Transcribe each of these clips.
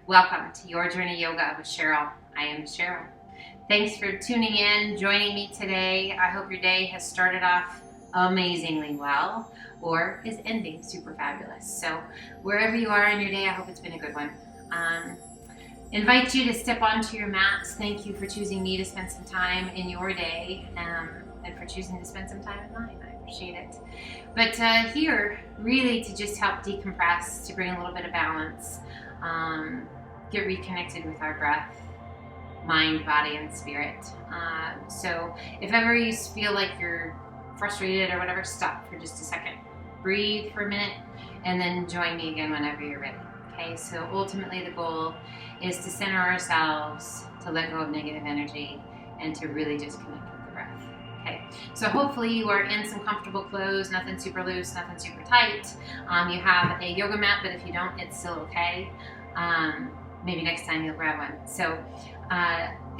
Welcome to Your Journey Yoga with Cheryl. I am Cheryl. Thanks for tuning in, joining me today. I hope your day has started off amazingly well or is ending super fabulous. So wherever you are in your day, I hope it's been a good one. Invite you to step onto your mat. Thank you for choosing me to spend some time in your day and for choosing to spend some time in mine. I appreciate it. But here, really to just help decompress, to bring a little bit of balance, get reconnected with our breath, mind, body, and spirit. So if ever you feel like you're frustrated or whatever, stop for just a second. Breathe for a minute and then join me again whenever you're ready. Okay, so ultimately the goal is to center ourselves, to let go of negative energy, and to really just connect with the breath. Okay, so hopefully you are in some comfortable clothes, nothing super loose, nothing super tight. You have a yoga mat, but if you don't, it's still okay. Maybe next time you'll grab one. So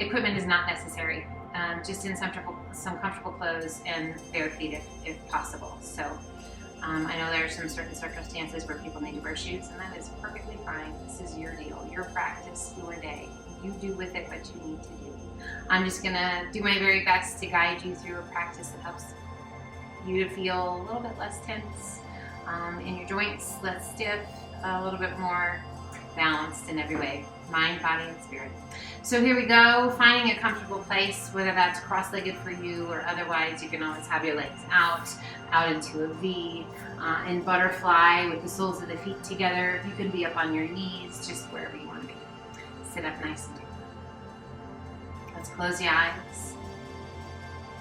equipment is not necessary. Just in some comfortable clothes and bare feet if possible. So I know there are some certain circumstances where people need to wear shoes, and that is perfectly fine. This is your deal, your practice, your day. You do with it what you need to do. I'm just gonna do my very best to guide you through a practice that helps you to feel a little bit less tense in your joints, less stiff, a little bit more balanced in every way, mind, body, and spirit. So here we go, finding a comfortable place, whether that's cross-legged for you or otherwise. You can always have your legs out into a V, in butterfly with the soles of the feet together. You can be up on your knees, just wherever you want to be. Sit up nice and tall. Let's close your eyes.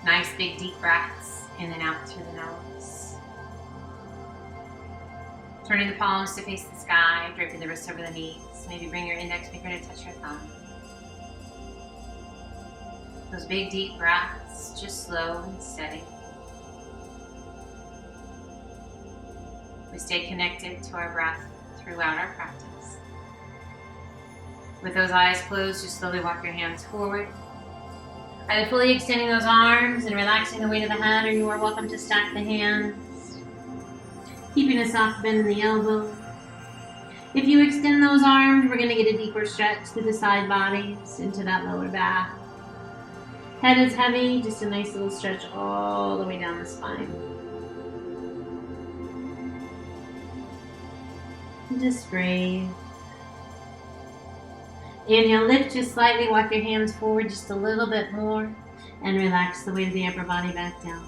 Nice big deep breaths in and out through the nose. Turning the palms to face the sky, draping the wrists over the knees. Maybe bring your index finger to touch your thumb. Those big deep breaths, just slow and steady. We stay connected to our breath throughout our practice. With those eyes closed, just slowly walk your hands forward. Either fully extending those arms and relaxing the weight of the head, or you are welcome to stack the hands. Keeping a soft bend in the elbow. If you extend those arms, we're going to get a deeper stretch through the side bodies into that lower back. Head is heavy, just a nice little stretch all the way down the spine. And just breathe. Inhale, lift just slightly, walk your hands forward just a little bit more, and relax the weight of the upper body back down.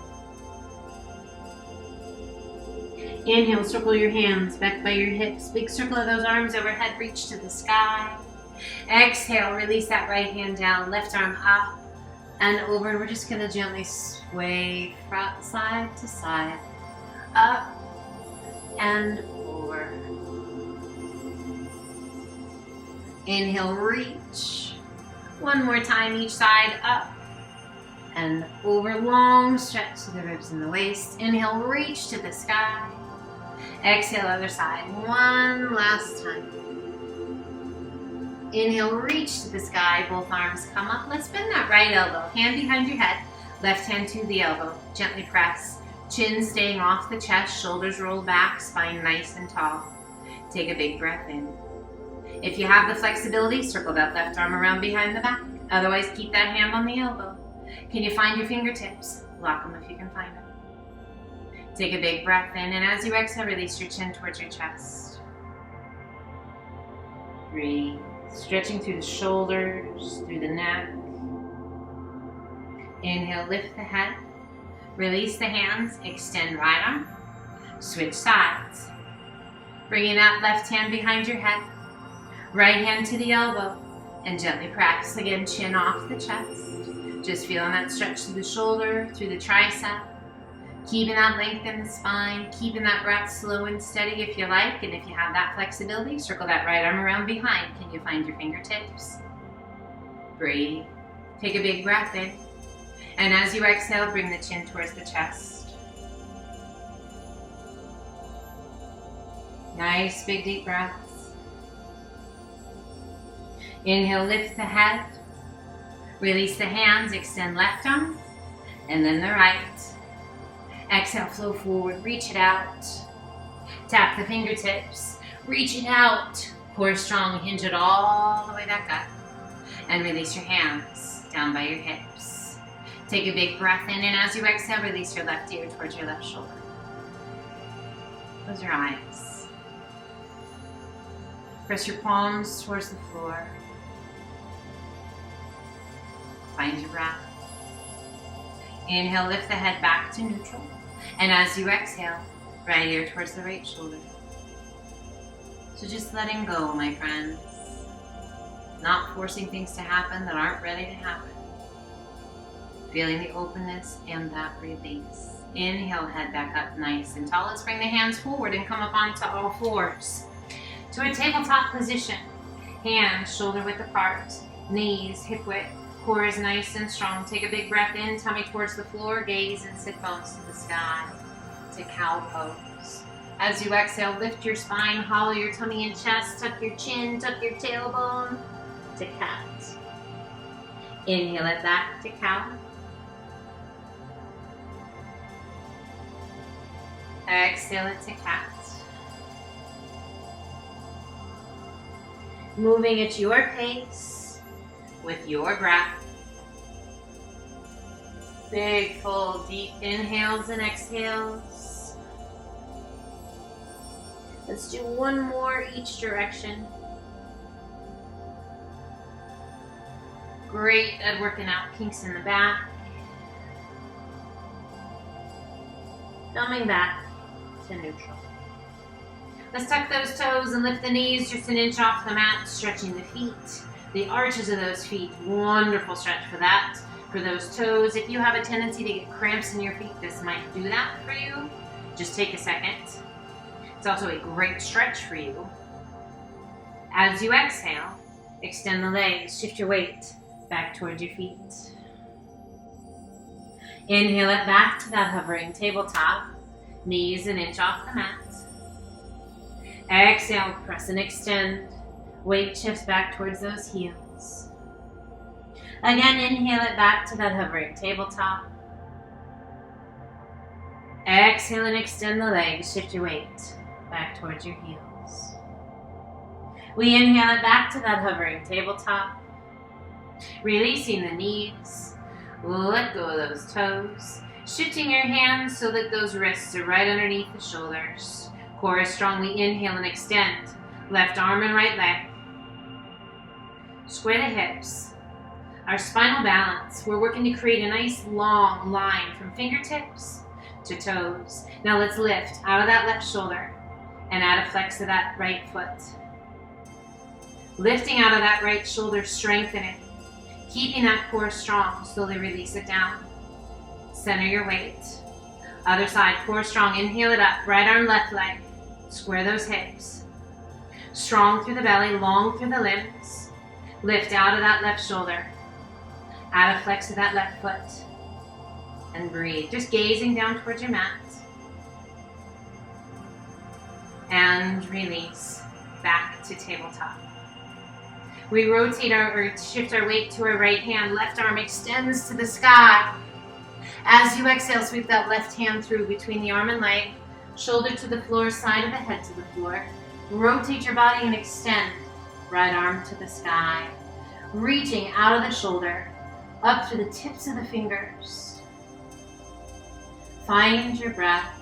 Inhale, circle your hands back by your hips. Big circle of those arms overhead, reach to the sky. Exhale, release that right hand down, left arm up and over. And we're just going to gently sway from side to side, up and over. Inhale, reach. One more time each side, up and over. Long stretch to the ribs and the waist. Inhale, reach to the sky. Exhale, other side. One last time. Inhale, reach to the sky. Both arms come up. Let's bend that right elbow. Hand behind your head. Left hand to the elbow. Gently press. Chin staying off the chest. Shoulders roll back. Spine nice and tall. Take a big breath in. If you have the flexibility, circle that left arm around behind the back. Otherwise, keep that hand on the elbow. Can you find your fingertips? Lock them if you can find them. Take a big breath in, and as you exhale, release your chin towards your chest. Breathe, stretching through the shoulders, through the neck. Inhale, lift the head. Release the hands, extend right arm. Switch sides. Bringing that left hand behind your head. Right hand to the elbow, and gently press. Again, chin off the chest. Just feeling that stretch through the shoulder, through the tricep. Keeping that length in the spine, keeping that breath slow and steady if you like, and if you have that flexibility, circle that right arm around behind. Can you find your fingertips? Breathe. Take a big breath in. And as you exhale, bring the chin towards the chest. Nice big deep breaths. Inhale, lift the head. Release the hands, extend left arm, and then the right. Exhale, flow forward, reach it out. Tap the fingertips, reach it out. Core strong, hinge it all the way back up. And release your hands down by your hips. Take a big breath in, and as you exhale, release your left ear towards your left shoulder. Close your eyes. Press your palms towards the floor. Find your breath. Inhale, lift the head back to neutral. And as you exhale, right ear towards the right shoulder. So just letting go, my friends. Not forcing things to happen that aren't ready to happen. Feeling the openness and that release. Inhale, head back up nice and tall. Let's bring the hands forward and come up onto all fours. To a tabletop position. Hands shoulder width apart. Knees hip width. Core is nice and strong. Take a big breath in, tummy towards the floor, gaze and sit bones to the sky. To cow pose. As you exhale, lift your spine, hollow your tummy and chest, tuck your chin, tuck your tailbone. To cat. Inhale it back to cow. Exhale it to cat. Moving at your pace with your breath. Big, full, deep inhales and exhales. Let's do one more each direction. Great at working out kinks in the back. Coming back to neutral. Let's tuck those toes and lift the knees just an inch off the mat, stretching the feet. The arches of those feet, wonderful stretch for that. For those toes, if you have a tendency to get cramps in your feet, this might do that for you. Just take a second. It's also a great stretch for you. As you exhale, extend the legs, shift your weight back towards your feet. Inhale it back to that hovering tabletop, knees an inch off the mat. Exhale, press and extend. Weight shifts back towards those heels. Again, inhale it back to that hovering tabletop. Exhale and extend the legs, shift your weight back towards your heels. We inhale it back to that hovering tabletop. Releasing the knees, let go of those toes. Shifting your hands so that those wrists are right underneath the shoulders. Core is strong, we inhale and extend. Left arm and right leg. Square the hips. Our spinal balance, we're working to create a nice long line from fingertips to toes. Now let's lift out of that left shoulder and add a flex to that right foot. Lifting out of that right shoulder, strengthen it. Keeping that core strong, slowly release it down. Center your weight. Other side, core strong, inhale it up, right arm, left leg. Square those hips. Strong through the belly, long through the limbs. Lift out of that left shoulder. Add a flex to that left foot. And breathe, just gazing down towards your mat. And release, back to tabletop. We rotate or shift our weight to our right hand. Left arm extends to the sky. As you exhale, sweep that left hand through between the arm and leg. Shoulder to the floor, side of the head to the floor. Rotate your body and extend. Right arm to the sky. Reaching out of the shoulder, up to the tips of the fingers. Find your breath.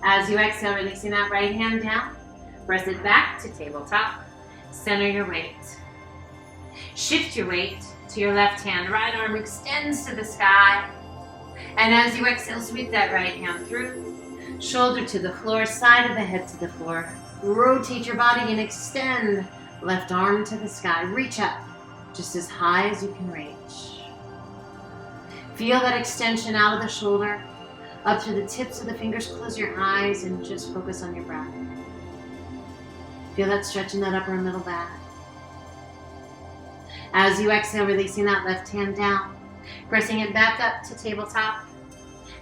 As you exhale, releasing that right hand down, press it back to tabletop. Center your weight. Shift your weight to your left hand. Right arm extends to the sky. And as you exhale, sweep that right hand through. Shoulder to the floor, side of the head to the floor. Rotate your body and extend. Left arm to the sky. Reach up just as high as you can reach. Feel that extension out of the shoulder. Up to the tips of the fingers, close your eyes and just focus on your breath. Feel that stretch in that upper and middle back. As you exhale, releasing that left hand down, pressing it back up to tabletop,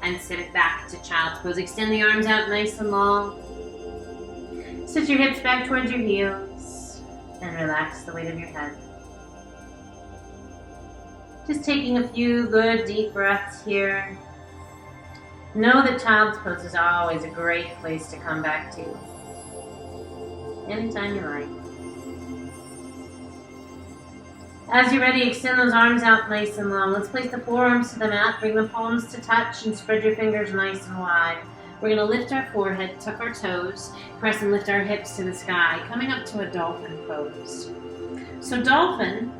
and sit it back to child's pose. Extend the arms out nice and long. Sit your hips back towards your heels, and relax the weight of your head. Just taking a few good deep breaths here. Know that child's pose is always a great place to come back to. Anytime you like. As you're ready, extend those arms out nice and long. Let's place the forearms to the mat, bring the palms to touch, and spread your fingers nice and wide. We're going to lift our forehead, tuck our toes, press and lift our hips to the sky, coming up to a dolphin pose. So dolphin,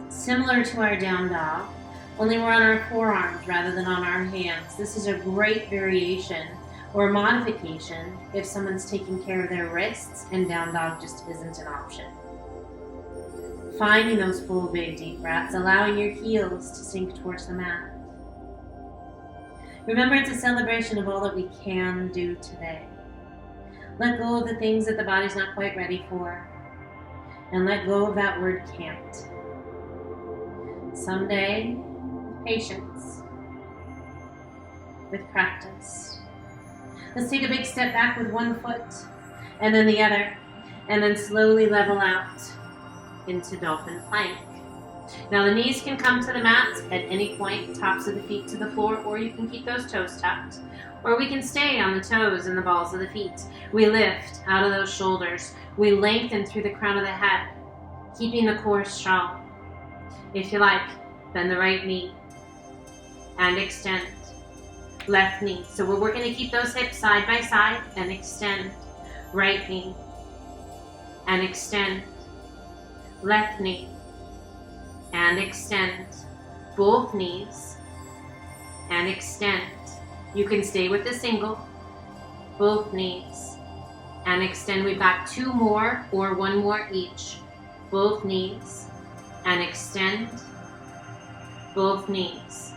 similar to our down dog, only we're on our forearms rather than on our hands. This is a great variation or modification if someone's taking care of their wrists and down dog just isn't an option. Finding those full, big, deep breaths, allowing your heels to sink towards the mat. Remember, it's a celebration of all that we can do today. Let go of the things that the body's not quite ready for, and let go of that word can't. Someday, with patience, with practice. Let's take a big step back with one foot, and then the other, and then slowly level out into dolphin plank. Now the knees can come to the mat at any point, tops of the feet to the floor, or you can keep those toes tucked, or we can stay on the toes and the balls of the feet. We lift out of those shoulders. We lengthen through the crown of the head, keeping the core strong. If you like, bend the right knee and extend. Left knee. So we're working to keep those hips side by side and extend. Right knee and extend. Left knee and extend. Both knees and extend. You can stay with the single. Both knees and extend. We've got two more or one more each. Both knees and extend. Both knees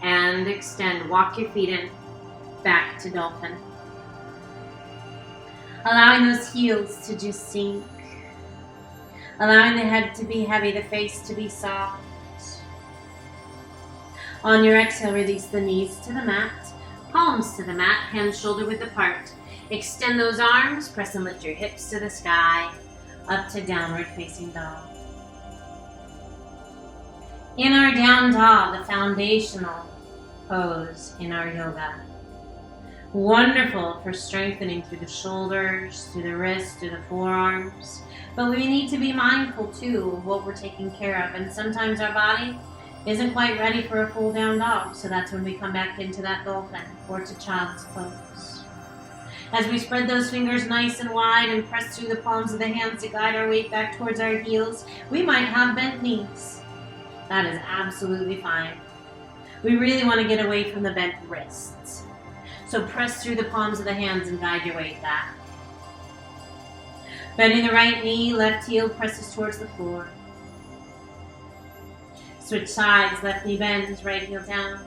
and extend. Walk your feet in. Back to dolphin. Allowing those heels to just sink. Allowing the head to be heavy, the face to be soft. On your exhale, release the knees to the mat, palms to the mat, hands shoulder width apart. Extend those arms, press and lift your hips to the sky, up to downward facing dog. In our down dog, the foundational pose in our yoga. Wonderful for strengthening through the shoulders, through the wrists, through the forearms. But we need to be mindful too of what we're taking care of. And sometimes our body isn't quite ready for a full down dog. So that's when we come back into that dolphin or to child's pose. As we spread those fingers nice and wide and press through the palms of the hands to guide our weight back towards our heels, we might have bent knees. That is absolutely fine. We really want to get away from the bent wrists. So press through the palms of the hands and guide your weight back. Bending the right knee, left heel presses towards the floor. Switch sides, left knee bends, right heel down.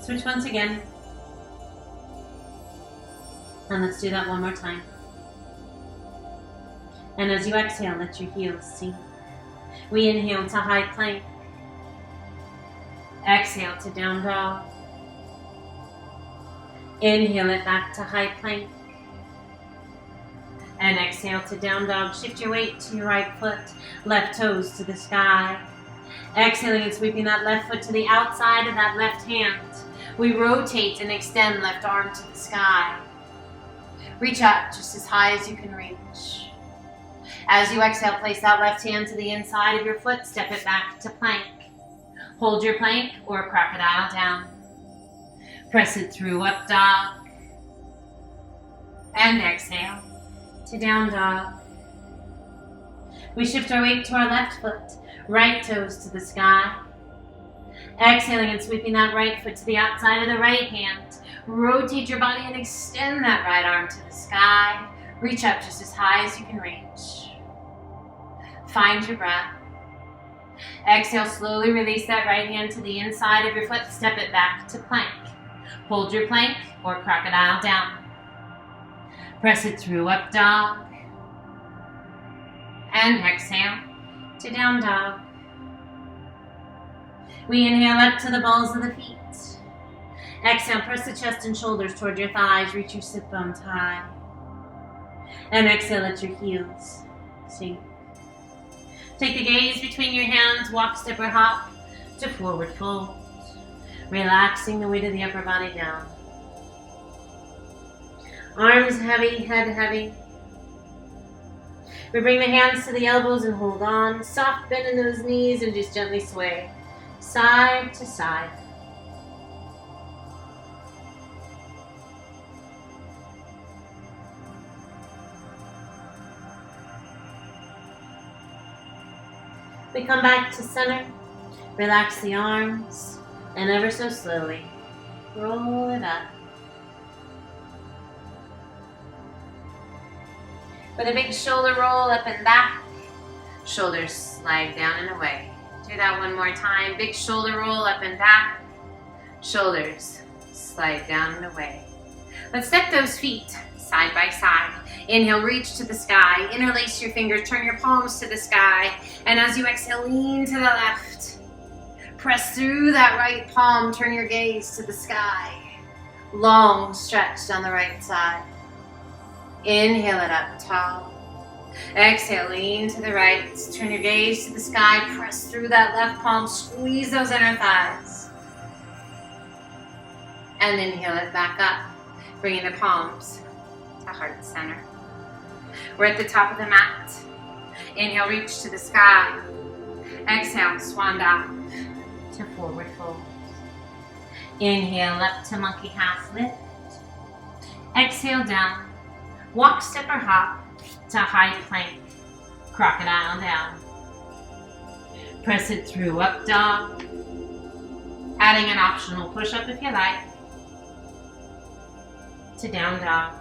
Switch once again. And let's do that one more time. And as you exhale, let your heels sink. We inhale to high plank. Exhale to down dog. Inhale it back to high plank. And exhale to down dog. Shift your weight to your right foot. Left toes to the sky. Exhaling and sweeping that left foot to the outside of that left hand. We rotate and extend left arm to the sky. Reach up just as high as you can reach. As you exhale, place that left hand to the inside of your foot. Step it back to plank. Hold your plank or crocodile down. Press it through up dog. And exhale to down dog. We shift our weight to our left foot. Right toes to the sky. Exhaling and sweeping that right foot to the outside of the right hand. Rotate your body and extend that right arm to the sky. Reach up just as high as you can reach. Find your breath. Exhale, slowly release that right hand to the inside of your foot. Step it back to plank. Hold your plank or crocodile down. Press it through up dog. And exhale to down dog. We inhale up to the balls of the feet. Exhale, press the chest and shoulders toward your thighs. Reach your sit bones high. And exhale, let your heels sink. Take the gaze between your hands. Walk, step, or hop to forward fold. Relaxing the weight of the upper body down. Arms heavy, head heavy. We bring the hands to the elbows and hold on. Soft bend in those knees and just gently sway. Side to side. We come back to center. Relax the arms. And ever so slowly, roll it up. With a big shoulder roll up and back, shoulders slide down and away. Do that one more time. Big shoulder roll up and back, shoulders slide down and away. Let's step those feet side by side. Inhale, reach to the sky. Interlace your fingers, turn your palms to the sky. And as you exhale, lean to the left. Press through that right palm, turn your gaze to the sky. Long stretch down the right side. Inhale it up tall. Exhale, lean to the right. Turn your gaze to the sky. Press through that left palm. Squeeze those inner thighs. And inhale it back up. Bringing the palms to heart center. We're at the top of the mat. Inhale, reach to the sky. Exhale, swan dive to forward fold. Inhale, up to monkey half lift. Exhale, down. Walk, step, or hop to high plank, crocodile down. Press it through, up dog. Adding an optional push-up if you like, to down dog.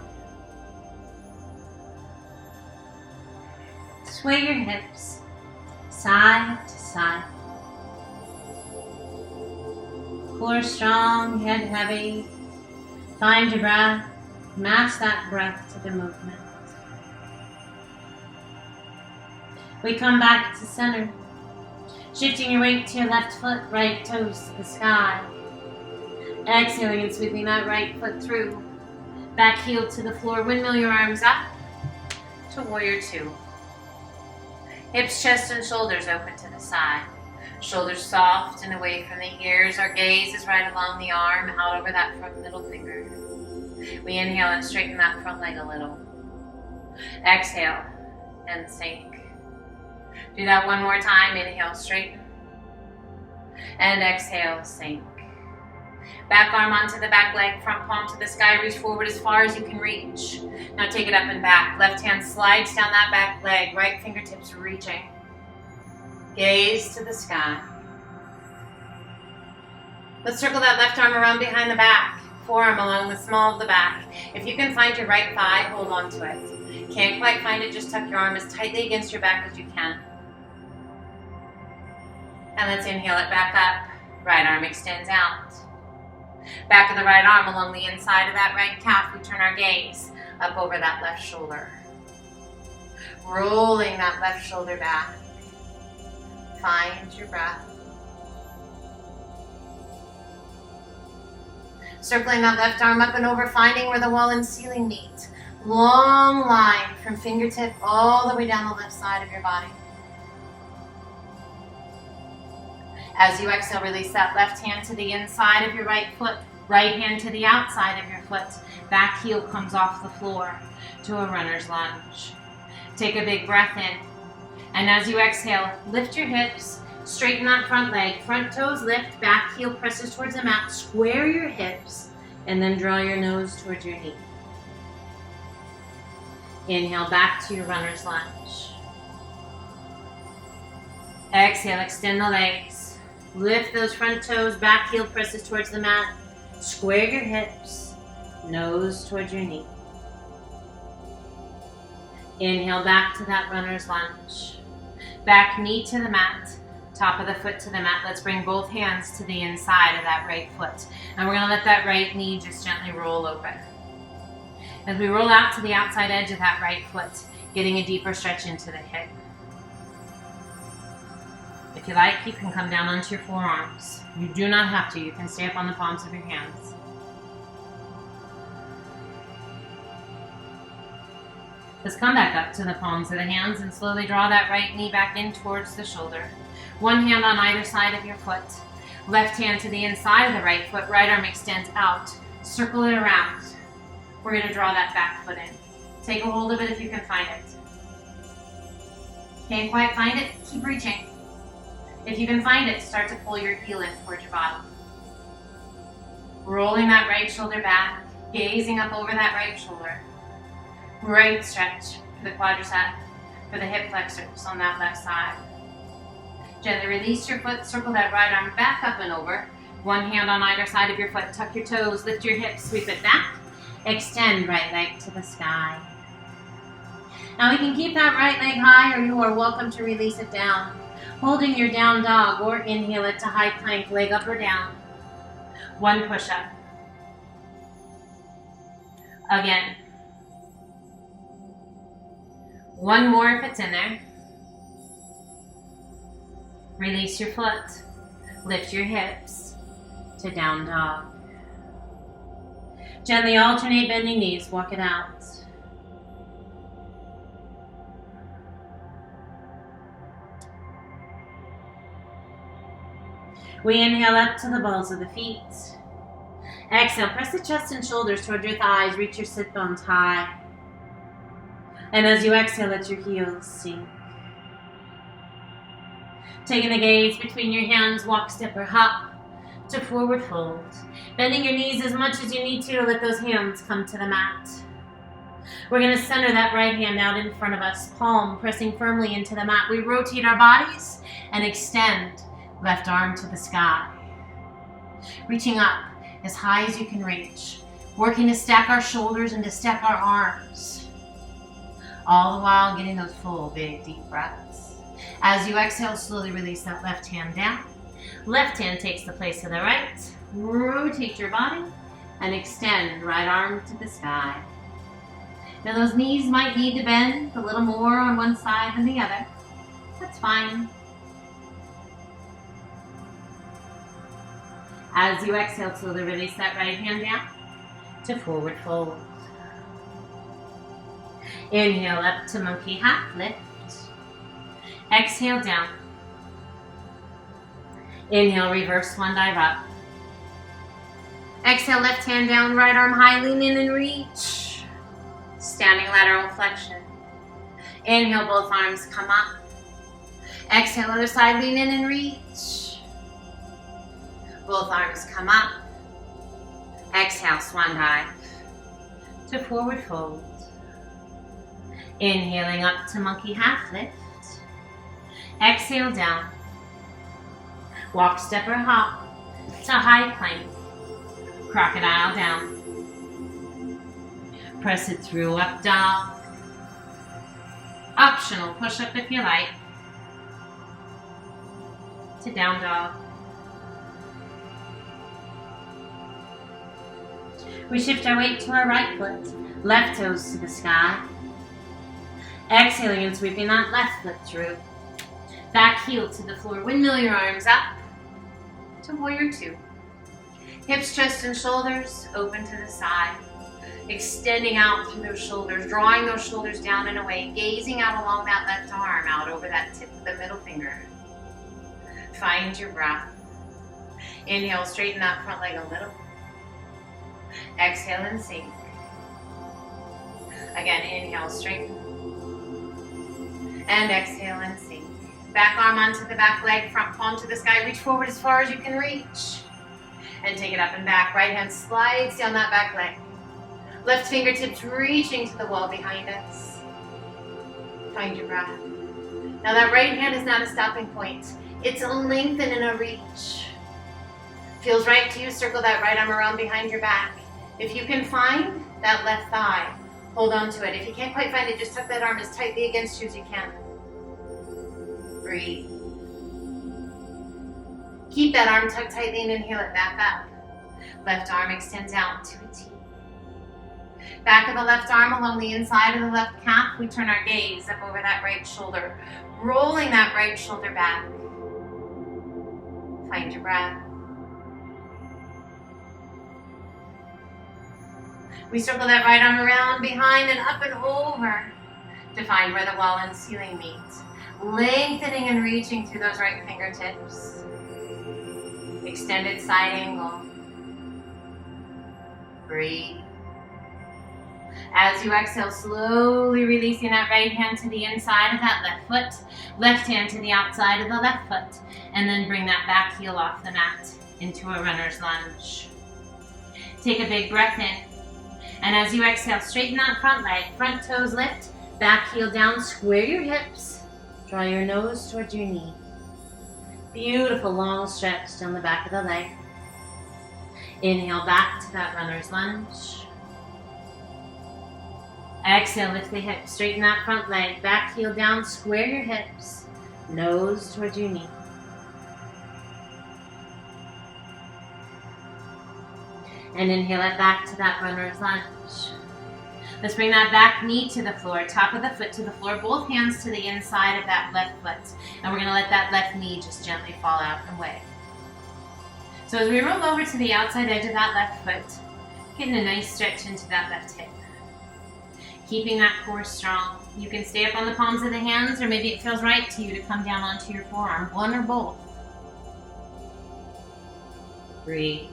Sway your hips, side to side. Core strong, head heavy. Find your breath. Match that breath to the movement. We come back to center. Shifting your weight to your left foot, right toes to the sky. Exhaling and sweeping that right foot through. Back heel to the floor. Windmill your arms up to warrior two. Hips, chest, and shoulders open to the side. Shoulders soft and away from the ears. Our gaze is right along the arm, out over that front middle finger. We inhale and straighten that front leg a little. Exhale and sink. Do that one more time. Inhale, straighten. And exhale, sink. Back arm onto the back leg, front palm to the sky. Reach forward as far as you can reach. Now take it up and back. Left hand slides down that back leg. Right fingertips reaching. Gaze to the sky. Let's circle that left arm around behind the back. Forearm along the small of the back. If you can find your right thigh, hold on to it. Can't quite find it, just tuck your arm as tightly against your back as you can. And let's inhale it back up. Right arm extends out. Back of the right arm along the inside of that right calf. We turn our gaze up over that left shoulder. Rolling that left shoulder back. Find your breath. Circling that left arm up and over, finding where the wall and ceiling meet. Long line from fingertip all the way down the left side of your body. As you exhale, release that left hand to the inside of your right foot. Right hand to the outside of your foot. Back heel comes off the floor to a runner's lunge. Take a big breath in. And as you exhale, lift your hips. Straighten that front leg. Front toes lift. Back heel presses towards the mat. Square your hips. And then draw your nose towards your knee. Inhale back to your runner's lunge. Exhale, extend the legs. Lift those front toes. Back heel presses towards the mat. Square your hips. Nose towards your knee. Inhale back to that runner's lunge. Back knee to the mat. Top of the foot to the mat. Let's bring both hands to the inside of that right foot. And we're going to let that right knee just gently roll open. As we roll out to the outside edge of that right foot, getting a deeper stretch into the hip. If you like, you can come down onto your forearms. You do not have to. You can stay up on the palms of your hands. Let's come back up to the palms of the hands and slowly draw that right knee back in towards the shoulder. One hand on either side of your foot. Left hand to the inside of the right foot, right arm extends out. Circle it around. We're going to draw that back foot in. Take a hold of it if you can find it. Can't quite find it? Keep reaching. If you can find it, start to pull your heel in towards your bottom. Rolling that right shoulder back, gazing up over that right shoulder. Great stretch for the quadricep, for the hip flexors on that left side. Gently release your foot, circle that right arm back up and over. One hand on either side of your foot, tuck your toes, lift your hips, sweep it back. Extend right leg to the sky. Now we can keep that right leg high, or you are welcome to release it down. Holding your down dog, or inhale it to high plank, leg up or down. One push-up. Again. One more if it's in there. Release your foot. Lift your hips to down dog. Gently alternate bending knees. Walk it out. We inhale up to the balls of the feet. Exhale, press the chest and shoulders toward your thighs. Reach your sit bones high. And as you exhale, let your heels sink. Taking the gaze between your hands, walk, step, or hop to forward fold. Bending your knees as much as you need to let those hands come to the mat. We're going to center that right hand out in front of us, palm pressing firmly into the mat. We rotate our bodies and extend left arm to the sky. Reaching up as high as you can reach. Working to stack our shoulders and to stack our arms. All the while getting those full, big, deep breaths. As you exhale, slowly release that left hand down. Left hand takes the place of the right. Rotate your body and extend right arm to the sky. Now those knees might need to bend a little more on one side than the other. That's fine. As you exhale, slowly release that right hand down to forward fold. Inhale up to monkey half lift. Exhale down. Inhale, reverse one, dive up. Exhale, left hand down, right arm high, lean in and reach. Standing lateral flexion. Inhale, both arms come up. Exhale, other side, lean in and reach. Both arms come up. Exhale, swan dive to forward fold. Inhaling up to monkey half lift. Exhale down. Walk, step, or hop to high plank. Crocodile down. Press it through, up dog. Optional push-up if you like. To down dog. We shift our weight to our right foot. Left toes to the sky. Exhaling and sweeping that left foot through. Back heel to the floor. Windmill your arms up to warrior two. Hips, chest, and shoulders open to the side. Extending out through those shoulders, drawing those shoulders down and away, gazing out along that left arm, out over that tip of the middle finger. Find your breath. Inhale, straighten that front leg a little. Exhale and sink. Again, inhale, straighten. And exhale and sink. Back arm onto the back leg, front palm to the sky. Reach forward as far as you can reach. And take it up and back. Right hand slides down that back leg. Left fingertips reaching to the wall behind us. Find your breath. Now that right hand is not a stopping point. It's a lengthen and a reach. Feels right to you, circle that right arm around behind your back. If you can find that left thigh, hold on to it. If you can't quite find it, just tuck that arm as tightly against you as you can. Breathe. Keep that arm tucked tightly and inhale it back up. Left arm extends out to a T. Back of the left arm along the inside of the left calf, we turn our gaze up over that right shoulder, rolling that right shoulder back. Find your breath. We circle that right arm around, behind, and up and over to find where the wall and ceiling meet. Lengthening and reaching through those right fingertips. Extended side angle. Breathe. As you exhale, slowly releasing that right hand to the inside of that left foot, left hand to the outside of the left foot, and then bring that back heel off the mat into a runner's lunge. Take a big breath in, and as you exhale, straighten that front leg, front toes lift, back heel down, square your hips, draw your nose towards your knee. Beautiful long stretch down the back of the leg. Inhale back to that runner's lunge. Exhale, lift the hips, straighten that front leg, back heel down, square your hips, nose towards your knee. And inhale it back to that runner's lunge. Let's bring that back knee to the floor, top of the foot to the floor, both hands to the inside of that left foot. And we're gonna let that left knee just gently fall out and away. So as we roll over to the outside edge of that left foot, getting a nice stretch into that left hip. Keeping that core strong. You can stay up on the palms of the hands, or maybe it feels right to you to come down onto your forearm, one or both. Breathe.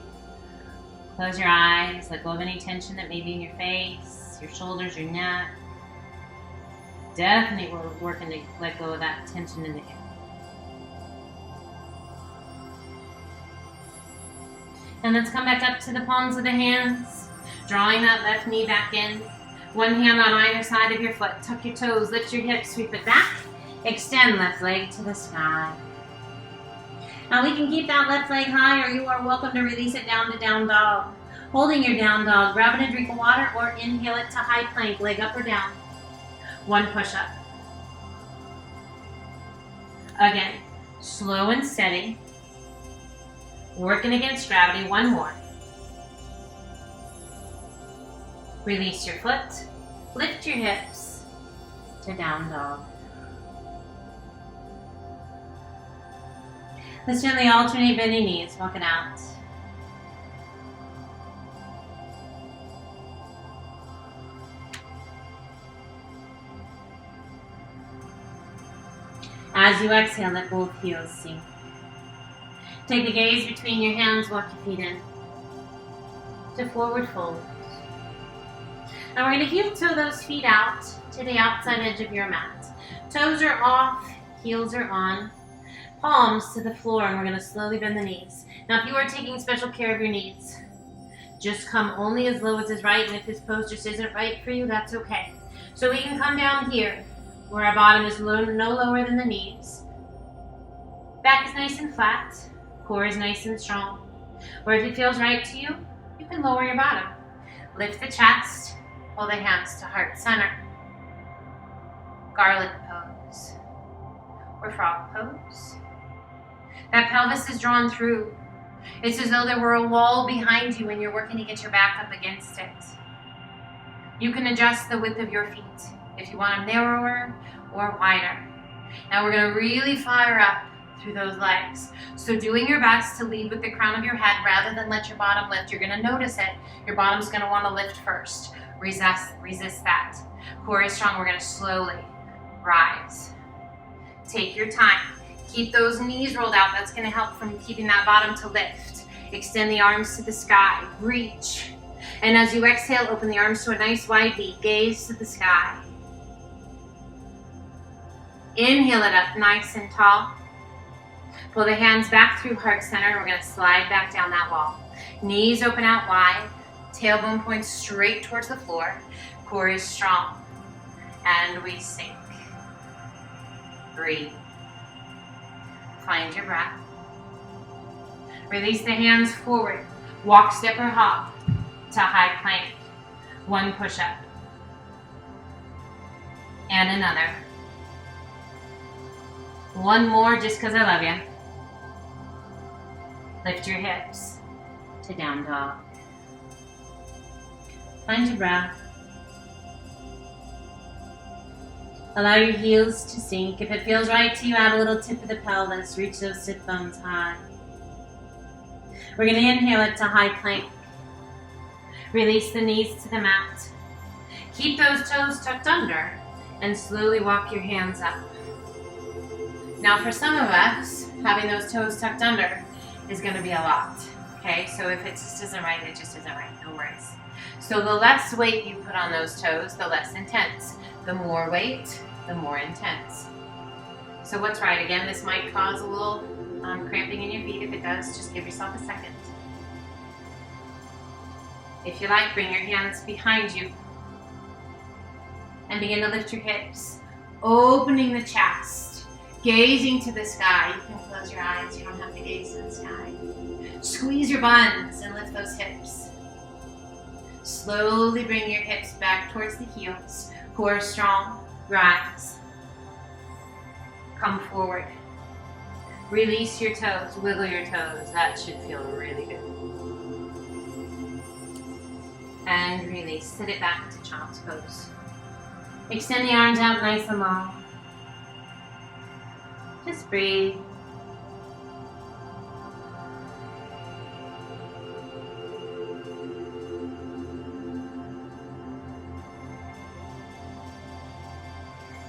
Close your eyes, let go of any tension that may be in your face, your shoulders, your neck. Definitely we're working to let go of that tension in the hip. And let's come back up to the palms of the hands, drawing that left knee back in. One hand on either side of your foot. Tuck your toes, lift your hips, sweep it back. Extend left leg to the sky. Now we can keep that left leg high, or you are welcome to release it down to down dog. Holding your down dog, grabbing a drink of water, or inhale it to high plank, leg up or down. One push up. Again, slow and steady. Working against gravity, one more. Release your foot, lift your hips to down dog. Let's gently alternate bending knees, walk it out. As you exhale, let both heels sink. Take the gaze between your hands, walk your feet in to forward fold. Now we're going to heel toe those feet out to the outside edge of your mat. Toes are off, heels are on, palms to the floor, and we're going to slowly bend the knees. Now if you are taking special care of your knees, just come only as low as is right, and if this pose just isn't right for you, that's okay. So we can come down here, where our bottom is no lower than the knees. Back is nice and flat, core is nice and strong. Or if it feels right to you, you can lower your bottom. Lift the chest. Pull the hands to heart center. Garland pose. Or frog pose. That pelvis is drawn through. It's as though there were a wall behind you and you're working to get your back up against it. You can adjust the width of your feet if you want them narrower or wider. Now we're going to really fire up through those legs. So doing your best to lead with the crown of your head rather than let your bottom lift. You're going to notice it. Your bottom's going to want to lift first. Resist that. Core is strong. We're going to slowly rise. Take your time. Keep those knees rolled out. That's going to help from keeping that bottom to lift. Extend the arms to the sky. Reach. And as you exhale, open the arms to a nice wide V. Gaze to the sky. Inhale it up nice and tall. Pull the hands back through heart center. We're going to slide back down that wall. Knees open out wide. Tailbone points straight towards the floor. Core is strong. And we sink. Breathe. Find your breath. Release the hands forward. Walk, step, or hop to high plank. One push-up. And another. One more just because I love you. Lift your hips to down dog. Find your breath. Allow your heels to sink. If it feels right to you, add a little tip of the pelvis. Reach those sit bones high. We're going to inhale it to high plank. Release the knees to the mat. Keep those toes tucked under and slowly walk your hands up. Now for some of us, having those toes tucked under, is going to be a lot. Okay, so if it just isn't right, it just isn't right. No worries. So the less weight you put on those toes, the less intense. The more weight, the more intense. So what's right? Again, this might cause a little cramping in your feet. If it does, just give yourself a second. If you like, bring your hands behind you and begin to lift your hips, opening the chest, gazing to the sky. You can close your eyes, you don't have to gaze to the sky. Squeeze your buns and lift those hips. Slowly bring your hips back towards the heels. Core strong, rise. Come forward. Release your toes, wiggle your toes. That should feel really good. And release. Sit it back to child's pose. Extend the arms out nice and long. Just breathe.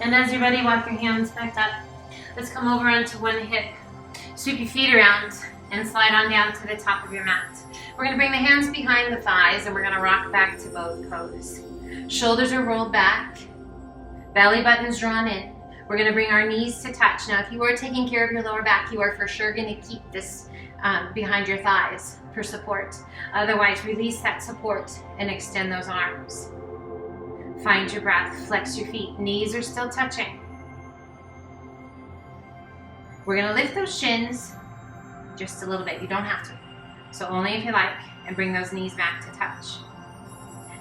And as you're ready, walk your hands back up. Let's come over onto one hip. Sweep your feet around and slide on down to the top of your mat. We're going to bring the hands behind the thighs and we're going to rock back to boat pose. Shoulders are rolled back. Belly button's drawn in. We're going to bring our knees to touch. Now, if you are taking care of your lower back, you are for sure going to keep this behind your thighs for support. Otherwise, release that support and extend those arms. Find your breath. Flex your feet. Knees are still touching. We're going to lift those shins just a little bit. You don't have to. So only if you like. And bring those knees back to touch.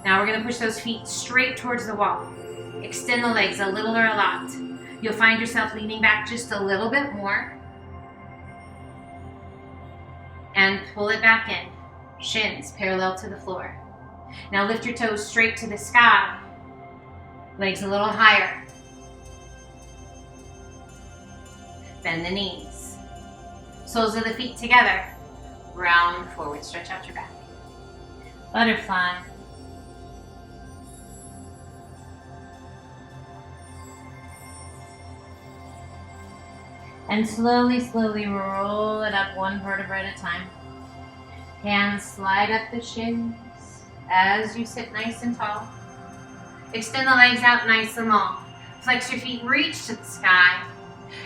Now we're going to push those feet straight towards the wall. Extend the legs a little or a lot. You'll find yourself leaning back just a little bit more. And pull it back in. Shins parallel to the floor. Now lift your toes straight to the sky. Legs a little higher. Bend the knees. Soles of the feet together. Round forward. Stretch out your back. Butterfly. And slowly, slowly roll it up one vertebra at a time. Hands slide up the shins as you sit nice and tall. Extend the legs out nice and long. Flex your feet, reach to the sky.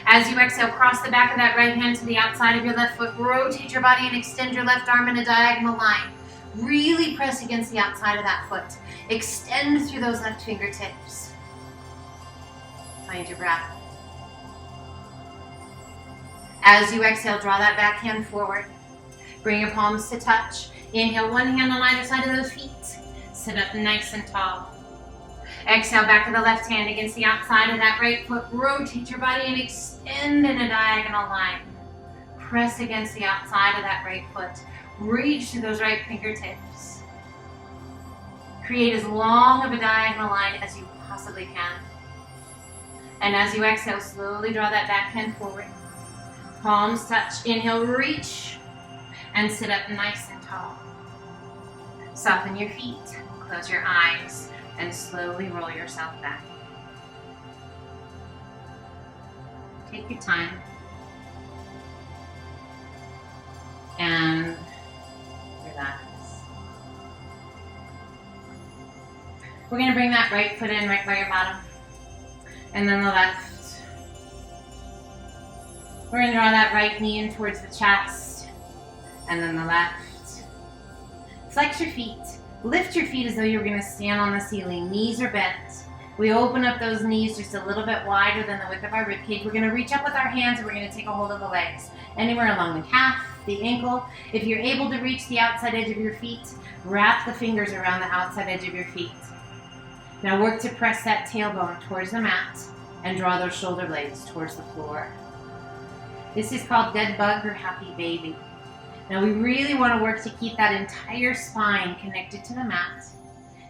As you exhale, cross the back of that right hand to the outside of your left foot. Rotate your body and extend your left arm in a diagonal line. Really press against the outside of that foot. Extend through those left fingertips. Find your breath. As you exhale, draw that back hand forward. Bring your palms to touch. Inhale, one hand on either side of those feet. Sit up nice and tall. Exhale, back of the left hand against the outside of that right foot. Rotate your body and extend in a diagonal line. Press against the outside of that right foot. Reach to those right fingertips. Create as long of a diagonal line as you possibly can. And as you exhale, slowly draw that back hand forward. Palms touch. Inhale, reach. And sit up nice and tall. Soften your feet. Close your eyes. And slowly roll yourself back. Take your time. And relax. We're going to bring that right foot in right by your bottom. And then the left. We're going to draw that right knee in towards the chest. And then the left. Flex your feet. Lift your feet as though you're going to stand on the ceiling. Knees are bent. We open up those knees just a little bit wider than the width of our ribcage. We're going to reach up with our hands and we're going to take a hold of the legs. Anywhere along the calf, the ankle. If you're able to reach the outside edge of your feet, wrap the fingers around the outside edge of your feet. Now work to press that tailbone towards the mat and draw those shoulder blades towards the floor. This is called dead bug or happy baby. Now we really want to work to keep that entire spine connected to the mat.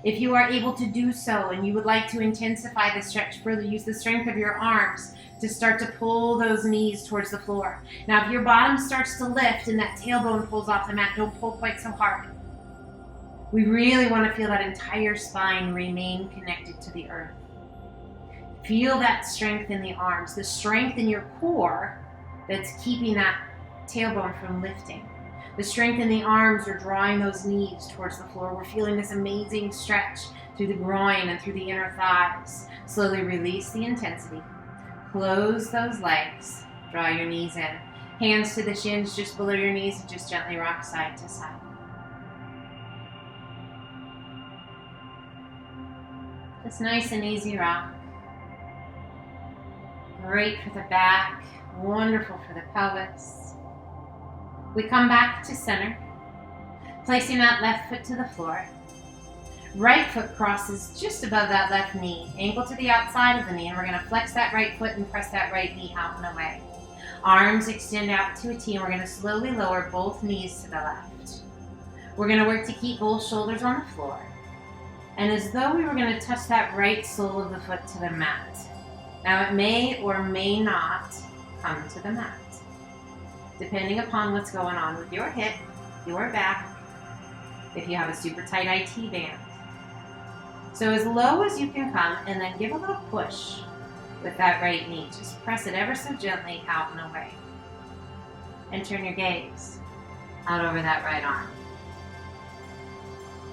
If you are able to do so and you would like to intensify the stretch further, use the strength of your arms to start to pull those knees towards the floor. Now if your bottom starts to lift and that tailbone pulls off the mat, don't pull quite so hard. We really want to feel that entire spine remain connected to the earth. Feel that strength in the arms, the strength in your core that's keeping that tailbone from lifting. The strength in the arms are drawing those knees towards the floor. We're feeling this amazing stretch through the groin and through the inner thighs. Slowly release the intensity. Close those legs. Draw your knees in. Hands to the shins just below your knees and just gently rock side to side. Just nice and easy rock. Great for the back. Wonderful for the pelvis. We come back to center, placing that left foot to the floor. Right foot crosses just above that left knee, ankle to the outside of the knee, and we're going to flex that right foot and press that right knee out and away. Arms extend out to a T, and we're going to slowly lower both knees to the left. We're going to work to keep both shoulders on the floor, and as though we were going to touch that right sole of the foot to the mat. Now it may or may not come to the mat, depending upon what's going on with your hip, your back, if you have a super tight IT band. So as low as you can come, and then give a little push with that right knee. Just press it ever so gently out and away. And turn your gaze out over that right arm.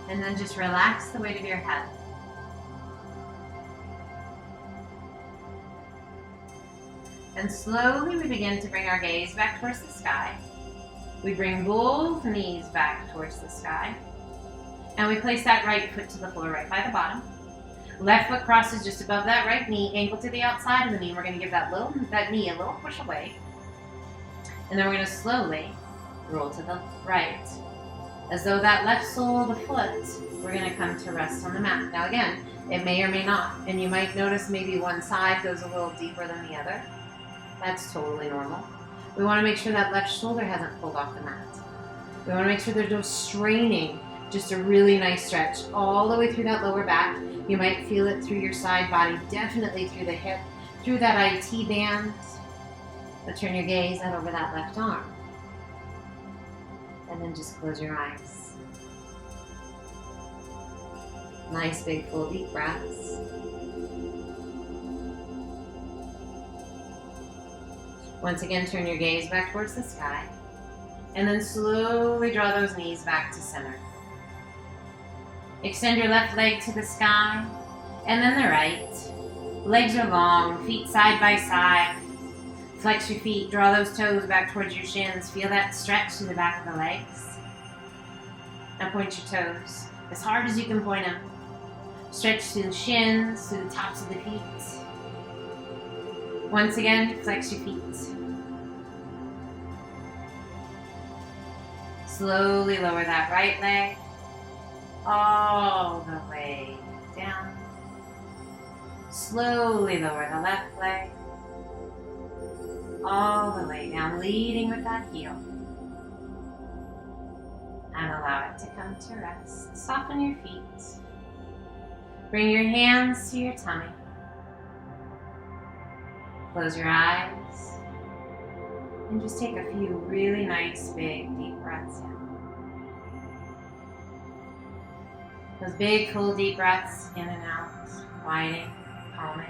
And then just relax the weight of your head. And slowly we begin to bring our gaze back towards the sky. We bring both knees back towards the sky. And we place that right foot to the floor right by the bottom. Left foot crosses just above that right knee, ankle to the outside of the knee. We're going to give that knee a little push away. And then we're going to slowly roll to the right. As though that left sole of the foot, we're going to come to rest on the mat. Now again, it may or may not. And you might notice maybe one side goes a little deeper than the other. That's totally normal. We want to make sure that left shoulder hasn't pulled off the mat. We want to make sure there's no straining. Just a really nice stretch all the way through that lower back. You might feel it through your side body, definitely through the hip, through that IT band. But turn your gaze out over that left arm. And then just close your eyes. Nice big full deep breaths. Once again, turn your gaze back towards the sky. And then slowly draw those knees back to center. Extend your left leg to the sky, and then the right. Legs are long, feet side by side. Flex your feet, draw those toes back towards your shins. Feel that stretch to the back of the legs. Now point your toes as hard as you can point them. Stretch to the shins, to the tops of the feet. Once again, flex your feet. Slowly lower that right leg all the way down. Slowly lower the left leg all the way down, leading with that heel. And allow it to come to rest. Soften your feet. Bring your hands to your tummy. Close your eyes. And just take a few really nice, big, deep breaths in. Those big, full, deep breaths in and out, quieting, calming.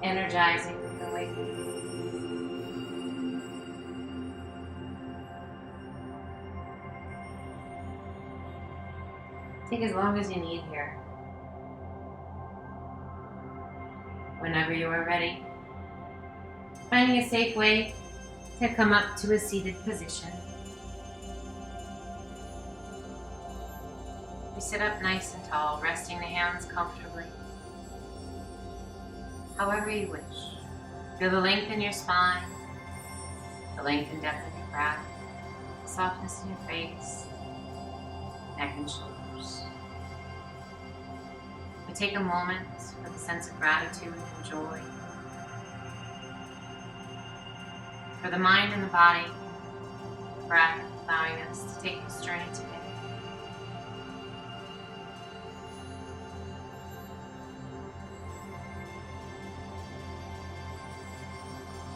Energizing, awakening. Take as long as you need here. Whenever you are ready, finding a safe way to come up to a seated position. We sit up nice and tall, resting the hands comfortably. However you wish. Feel the length in your spine, the length and depth of your breath, the softness in your face, neck and shoulders. We take a moment with a sense of gratitude and joy for the mind and the body, the breath, allowing us to take this journey today.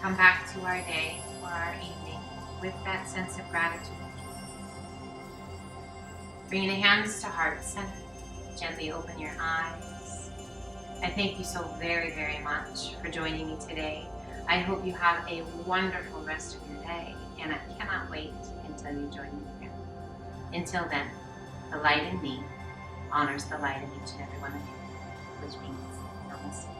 Come back to our day or our evening with that sense of gratitude. Bringing the hands to heart center. Gently open your eyes. I thank you so very, very much for joining me today. I hope you have a wonderful rest of your day, and I cannot wait until you join me again. Until then, the light in me honors the light in each and every one of you, which means Namaste.